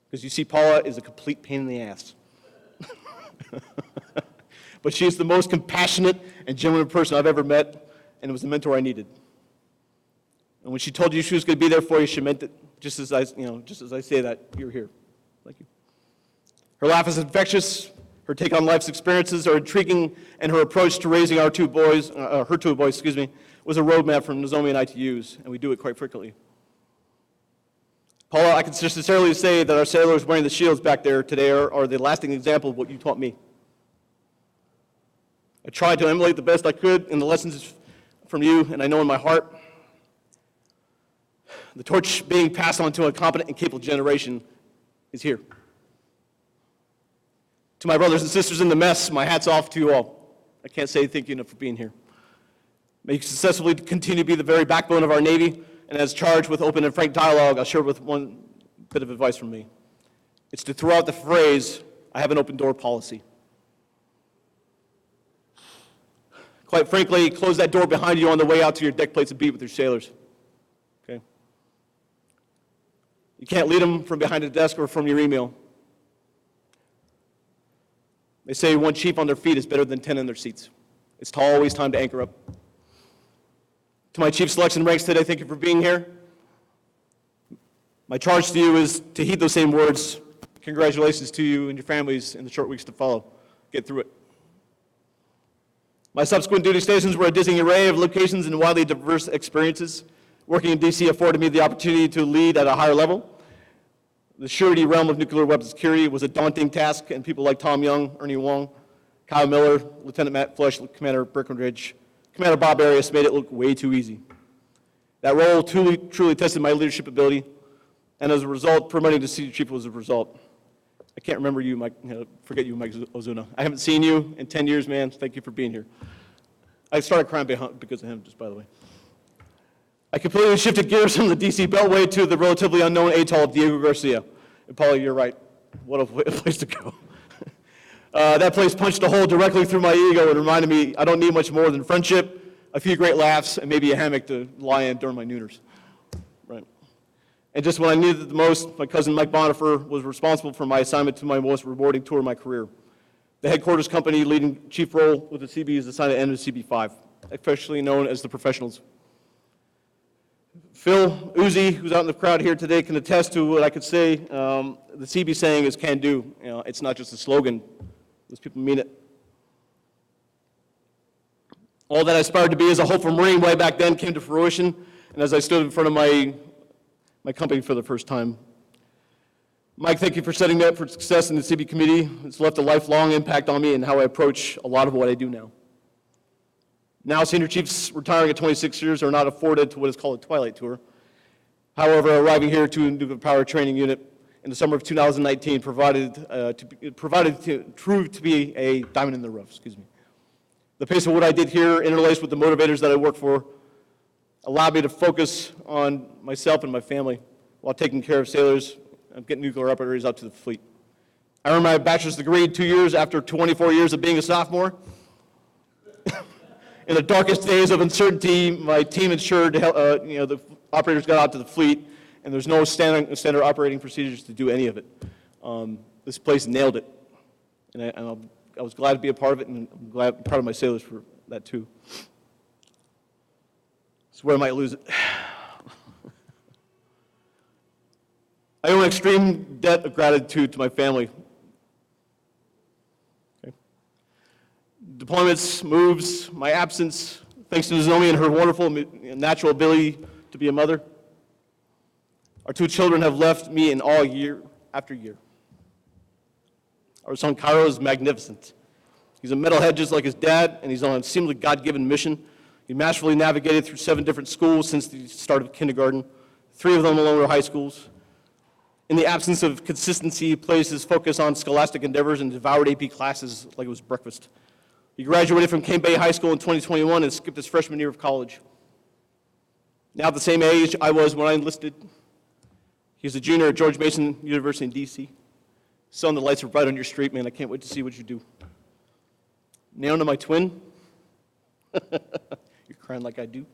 Because you see, Paula is a complete pain in the ass. But she is the most compassionate and genuine person I've ever met, and it was the mentor I needed. And when she told you she was going to be there for you, she meant it. Just as I say that, you're here. Thank you. Her laugh is infectious. Her take on life's experiences are intriguing, and her approach to raising her two boys, was a roadmap for Nozomi and I to use, and we do it quite frequently. Paula, I can sincerely say that our sailors wearing the shields back there today are the lasting example of what you taught me. I tried to emulate the best I could in the lessons from you, and I know in my heart, the torch being passed on to a competent and capable generation is here. To my brothers and sisters in the mess, my hat's off to you all. I can't say thank you enough for being here. May you successfully continue to be the very backbone of our Navy, and as charged with open and frank dialogue, I'll share with one bit of advice from me. It's to throw out the phrase, I have an open door policy. Quite frankly, close that door behind you on the way out to your deck plates and beat with your sailors. Okay? You can't lead them from behind a desk or from your email. They say one chief on their feet is better than 10 in their seats. It's always time to anchor up. To my chief selection ranks today, thank you for being here. My charge to you is to heed those same words. Congratulations to you and your families in the short weeks to follow. Get through it. My subsequent duty stations were a dizzying array of locations and widely diverse experiences. Working in D.C. afforded me the opportunity to lead at a higher level. The surety realm of nuclear weapons security was a daunting task, and people like Tom Young, Ernie Wong, Kyle Miller, Lieutenant Matt Flush, Commander Breckenridge, Commander Bob Arias made it look way too easy. That role truly tested my leadership ability, and as a result, promoting to Senior Chief was a result. I can't remember you, Mike, forget you, Mike Ozuna. I haven't seen you in 10 years, man. Thank you for being here. I started crying because of him, just by the way. I completely shifted gears from the D.C. Beltway to the relatively unknown atoll of Diego Garcia. And Paula, you're right. What a place to go. That place punched a hole directly through my ego and reminded me I don't need much more than friendship, a few great laughs, and maybe a hammock to lie in during my nooners. Right. And just when I needed it the most, my cousin Mike Bonifer was responsible for my assignment to my most rewarding tour of my career. The headquarters company leading chief role with the CB is assigned to end of CB5, officially known as the professionals. Phil Uzi, who's out in the crowd here today, can attest to what I could say. The CB saying is can do. It's not just a slogan. Those people mean it. All that I aspired to be as a hopeful Marine way back then came to fruition, and as I stood in front of my company for the first time. Mike, thank you for setting me up for success in the CB committee. It's left a lifelong impact on me and how I approach a lot of what I do now. Now, senior chiefs retiring at 26 years are not afforded to what is called a twilight tour. However, arriving here to a nuclear power training unit in the summer of 2019 proved to be a diamond in the rough, The pace of what I did here, interlaced with the motivators that I work for, allowed me to focus on myself and my family while taking care of sailors and getting nuclear operators out to the fleet. I earned my bachelor's degree 2 years after 24 years of being a sophomore. In the darkest days of uncertainty, my team ensured the operators got out to the fleet, and there's no standard operating procedures to do any of it. This place nailed it, and I was glad to be a part of it, and I'm proud of my sailors for that too. So where I might lose it. I owe an extreme debt of gratitude to my family. Deployments, moves, my absence, thanks to Nozomi and her wonderful natural ability to be a mother. Our 2 children have left me in awe year after year. Our son Cairo is magnificent. He's a metalhead just like his dad, and he's on a seemingly God-given mission. He masterfully navigated through 7 different schools since the start of kindergarten, 3 of them alone were high schools. In the absence of consistency, he placed his focus on scholastic endeavors and devoured AP classes like it was breakfast. He graduated from Cane Bay High School in 2021 and skipped his freshman year of college. Now at the same age I was when I enlisted, he's a junior at George Mason University in D.C. Son, the lights are bright on your street, man. I can't wait to see what you do. Naona, my twin, you're crying like I do.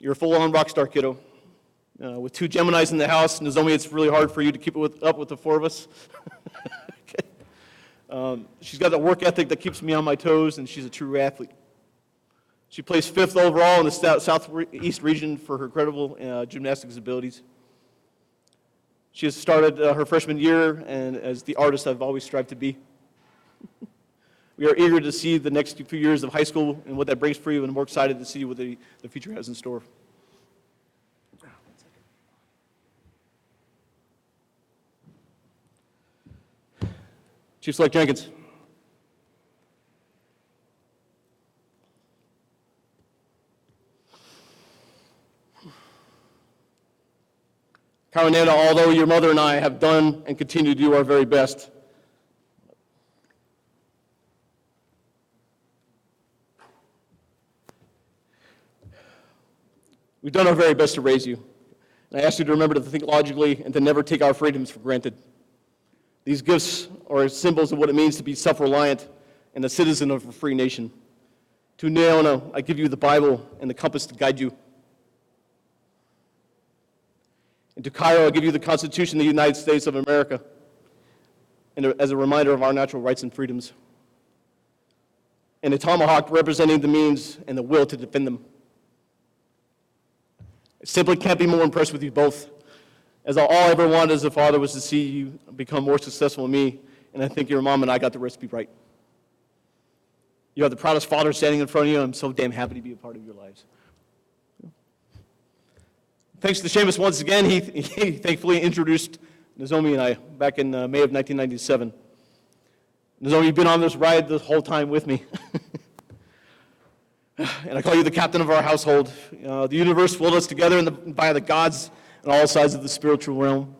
You're a full-on rock star, kiddo. With 2 Geminis in the house, Nozomi, it's really hard for you to keep it up with the 4 of us. Okay. She's got that work ethic that keeps me on my toes, and she's a true athlete. She placed 5th overall in the Southeast region for her incredible gymnastics abilities. She has started her freshman year, and as the artist I've always strived to be. We are eager to see the next few years of high school and what that brings for you, and we're excited to see what the future has in store. Chief Select Jenkins. Cairo, although your mother and I have done and continue to do our very best, we've done our very best to raise you. And I ask you to remember to think logically and to never take our freedoms for granted. These gifts are symbols of what it means to be self-reliant and a citizen of a free nation. To Naona, I give you the Bible and the compass to guide you. And to Cairo, I give you the Constitution of the United States of America, and as a reminder of our natural rights and freedoms. And a tomahawk representing the means and the will to defend them. I simply can't be more impressed with you both, as all I ever wanted as a father was to see you become more successful than me, and I think your mom and I got the recipe right. You have the proudest father standing in front of you, and I'm so damn happy to be a part of your lives. Thanks to Seamus once again, he thankfully introduced Nozomi and I back in May of 1997. Nozomi, you've been on this ride the whole time with me. And I call you the captain of our household. The universe willed us together by the gods on all sides of the spiritual realm.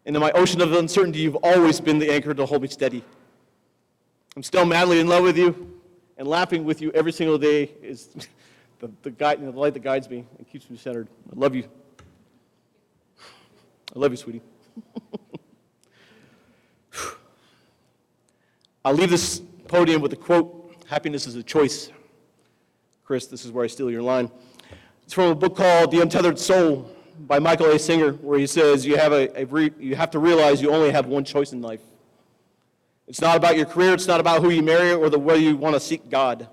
And in my ocean of uncertainty, you've always been the anchor to hold me steady. I'm still madly in love with you, and laughing with you every single day is the light that guides me and keeps me centered. I love you. I love you, sweetie. I'll leave this podium with a quote, "Happiness is a choice." Chris, this is where I steal your line. It's from a book called The Untethered Soul by Michael A. Singer, where he says you have to realize you only have one choice in life. It's not about your career, it's not about who you marry or the way you want to seek God.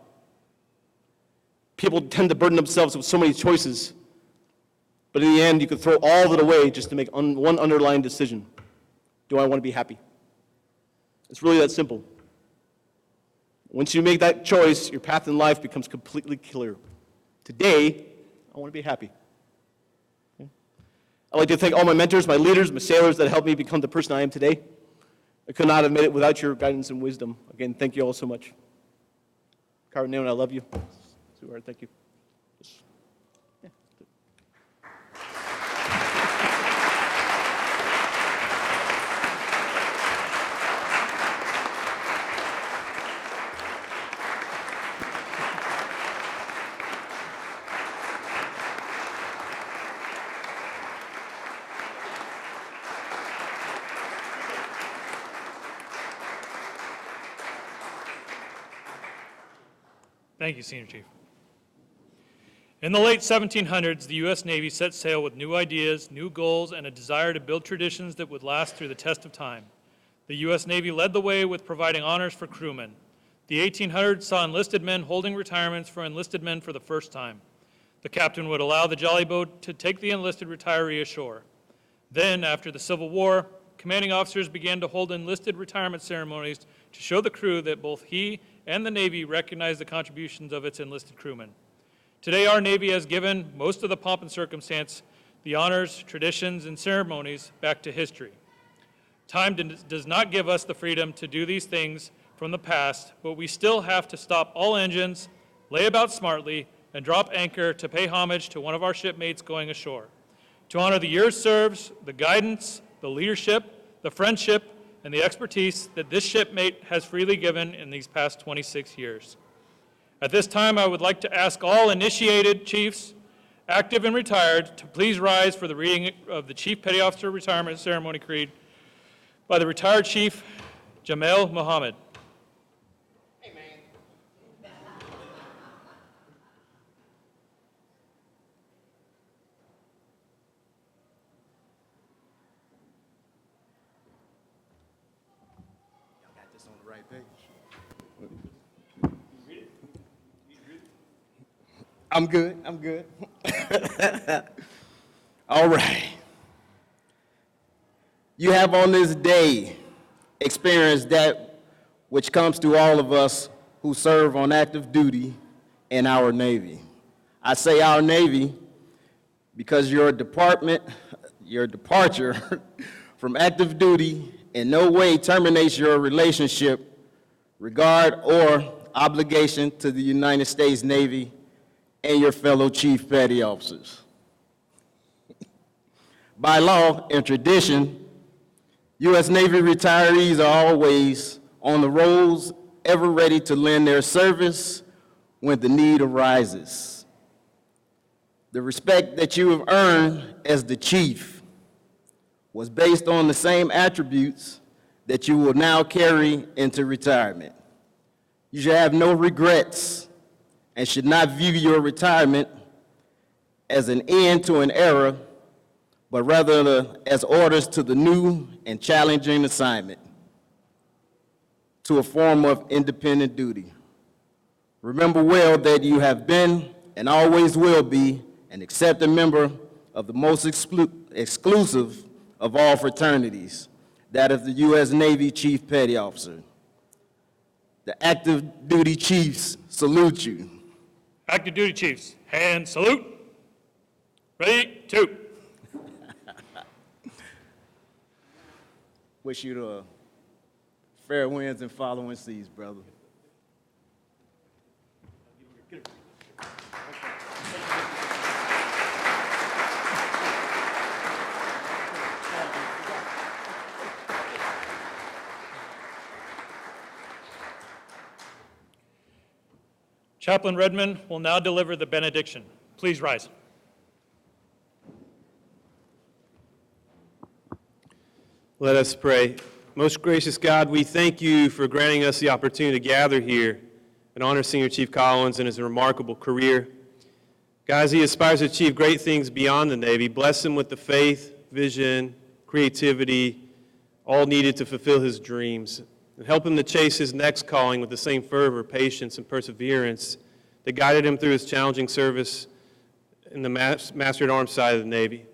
People tend to burden themselves with so many choices, but in the end, you could throw all of it away just to make one underlying decision. Do I want to be happy? It's really that simple. Once you make that choice, your path in life becomes completely clear. Today, I want to be happy. Okay? I'd like to thank all my mentors, my leaders, my sailors that helped me become the person I am today. I could not have made it without your guidance and wisdom. Again, thank you all so much. Carmen, I love you. Sweetheart, thank you. Yeah. Thank you, Senior Chief. In the late 1700s, the U.S. Navy set sail with new ideas, new goals, and a desire to build traditions that would last through the test of time. The U.S. Navy led the way with providing honors for crewmen. The 1800s saw enlisted men holding retirements for enlisted men for the first time. The captain would allow the jolly boat to take the enlisted retiree ashore. Then, after the Civil War, commanding officers began to hold enlisted retirement ceremonies to show the crew that both he and the Navy recognized the contributions of its enlisted crewmen. Today, our Navy has given most of the pomp and circumstance, the honors, traditions, and ceremonies back to history. Time does not give us the freedom to do these things from the past, but we still have to stop all engines, lay about smartly, and drop anchor to pay homage to one of our shipmates going ashore, to honor the years served, the guidance, the leadership, the friendship, and the expertise that this shipmate has freely given in these past 26 years. At this time, I would like to ask all initiated chiefs, active and retired, to please rise for the reading of the Chief Petty Officer Retirement Ceremony Creed by the retired Chief Jamel Mohammed. I'm good. All right. You have on this day experienced that which comes to all of us who serve on active duty in our Navy. I say our Navy because your departure from active duty in no way terminates your relationship, regard, or obligation to the United States Navy and your fellow Chief Petty Officers. By law and tradition, U.S. Navy retirees are always on the rolls, ever ready to lend their service when the need arises. The respect that you have earned as the Chief was based on the same attributes that you will now carry into retirement. You should have no regrets and should not view your retirement as an end to an era, but rather as orders to the new and challenging assignment, to a form of independent duty. Remember well that you have been and always will be an accepted member of the most exclusive of all fraternities, that of the U.S. Navy Chief Petty Officer. The active duty chiefs salute you. Active duty chiefs, hand salute. Ready, two. Wish you the fair winds and following seas, brother. Chaplain Redmond will now deliver the benediction. Please rise. Let us pray. Most gracious God, we thank you for granting us the opportunity to gather here and honor Senior Chief Collins and his remarkable career. God, as he aspires to achieve great things beyond the Navy, bless him with the faith, vision, creativity, all needed to fulfill his dreams. And help him to chase his next calling with the same fervor, patience, and perseverance that guided him through his challenging service in the Master-at-Arms side of the Navy.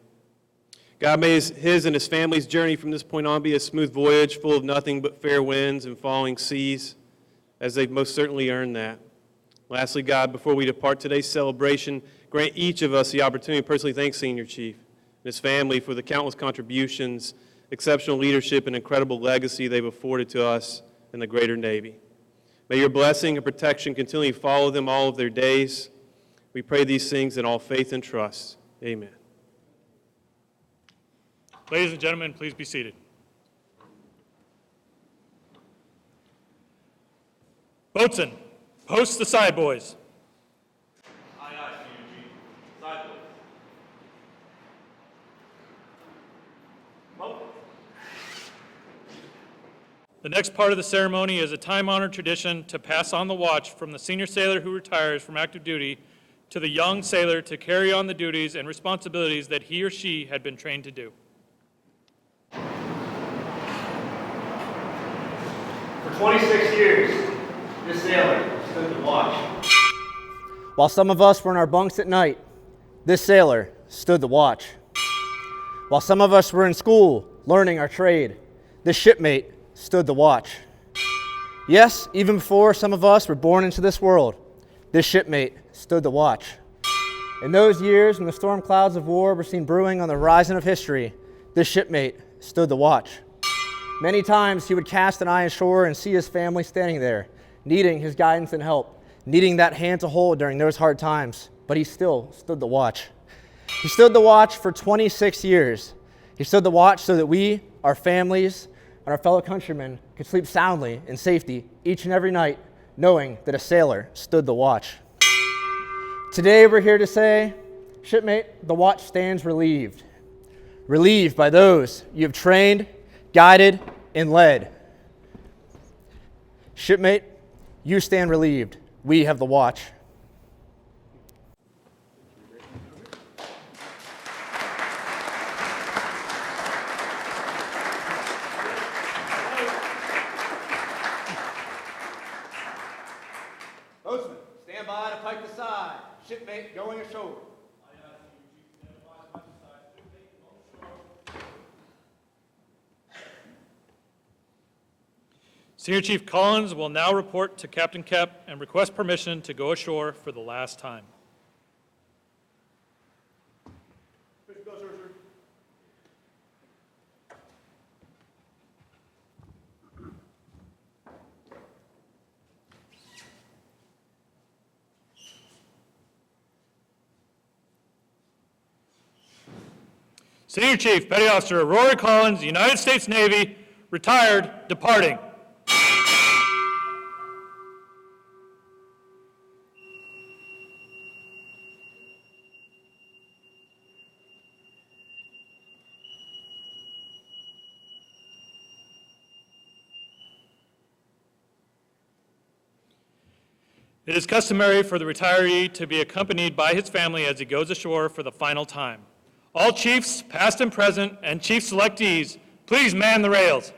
God, may his and his family's journey from this point on be a smooth voyage full of nothing but fair winds and falling seas, as they've most certainly earned that. Lastly, God, before we depart today's celebration, grant each of us the opportunity to personally thank Senior Chief and his family for the countless contributions, exceptional leadership, and incredible legacy they've afforded to us in the greater Navy. May your blessing and protection continually follow them all of their days. We pray these things in all faith and trust. Amen. Ladies and gentlemen, please be seated. Boatswain, post the side boys. Aye, aye, Senior Chief. Side boys. The next part of the ceremony is a time-honored tradition to pass on the watch from the senior sailor who retires from active duty to the young sailor to carry on the duties and responsibilities that he or she had been trained to do. For 26 years, this sailor stood the watch. While some of us were in our bunks at night, this sailor stood the watch. While some of us were in school learning our trade, this shipmate stood the watch. Yes, even before some of us were born into this world, this shipmate stood the watch. In those years when the storm clouds of war were seen brewing on the horizon of history, this shipmate stood the watch. Many times he would cast an eye ashore and see his family standing there, needing his guidance and help, needing that hand to hold during those hard times, but he still stood the watch. He stood the watch for 26 years. He stood the watch so that we, our families, and our fellow countrymen could sleep soundly in safety each and every night, knowing that a sailor stood the watch. Today we're here to say, shipmate, the watch stands relieved. Relieved by those you have trained, guided, and led. Shipmate, you stand relieved. We have the watch. Boatsman, stand by to pipe the side. Shipmate going ashore. Senior Chief Collins will now report to Captain Kep and request permission to go ashore for the last time. Senior Chief Petty Officer Rory Collins, United States Navy, retired, departing. It is customary for the retiree to be accompanied by his family as he goes ashore for the final time. All chiefs, past and present, and chief selectees, please man the rails.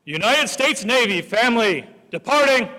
United States Navy family departing.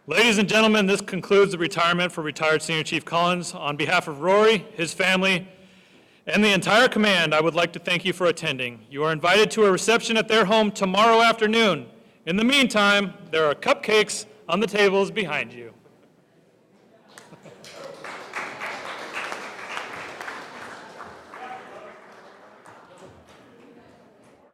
Ladies and gentlemen, this concludes the retirement for retired Senior Chief Collins. On behalf of Rory, his family, and the entire command, I would like to thank you for attending. You are invited to a reception at their home tomorrow afternoon. In the meantime, there are cupcakes on the tables behind you.